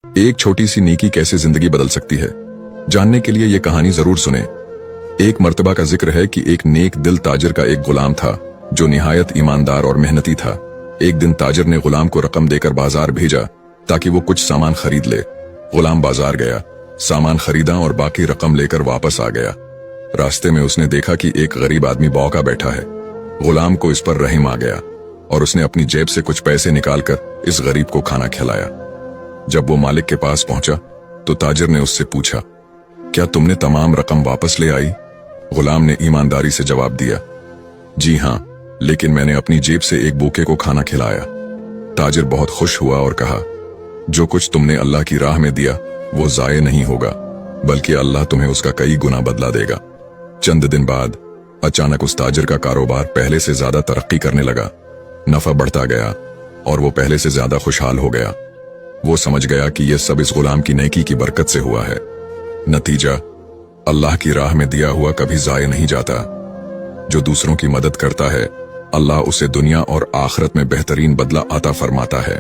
एक छोटी सी नेकी कैसे जिंदगी बदल सकती है, जानने के लिए ये कहानी जरूर सुने। एक मर्तबा का जिक्र है कि एक नेक दिल ताजिर का एक गुलाम था जो निहायत ईमानदार और मेहनती था। एक दिन ताजिर ने गुलाम को रकम देकर बाजार भेजा ताकि वो कुछ सामान खरीद ले। गुलाम बाजार गया, सामान खरीदा और बाकी रकम लेकर वापस आ गया। रास्ते में उसने देखा कि एक गरीब आदमी बौका बैठा है। गुलाम को इस पर रहम आ गया और उसने अपनी जेब से कुछ पैसे निकालकर इस गरीब को खाना खिलाया। जब वो मालिक के पास पहुंचा तो ताजिर ने उससे पूछा, क्या तुमने तमाम रकम वापस ले आई? गुलाम ने ईमानदारी से जवाब दिया, जी हां, लेकिन मैंने अपनी जेब से एक भूखे को खाना खिलाया। ताजिर बहुत खुश हुआ और कहा, जो कुछ तुमने अल्लाह की राह में दिया वो जाये नहीं होगा, बल्कि अल्लाह तुम्हें उसका कई गुना बदला देगा। चंद दिन बाद अचानक उस ताजिर का कारोबार पहले से ज्यादा तरक्की करने लगा। नफा बढ़ता गया और वो पहले से ज्यादा खुशहाल हो गया। वो समझ गया कि यह सब इस गुलाम की नेकी की बरकत से हुआ है। नतीजा, अल्लाह की राह में दिया हुआ कभी जाये नहीं जाता। जो दूसरों की मदद करता है, अल्लाह उसे दुनिया और आखिरत में बेहतरीन बदला अता फरमाता है।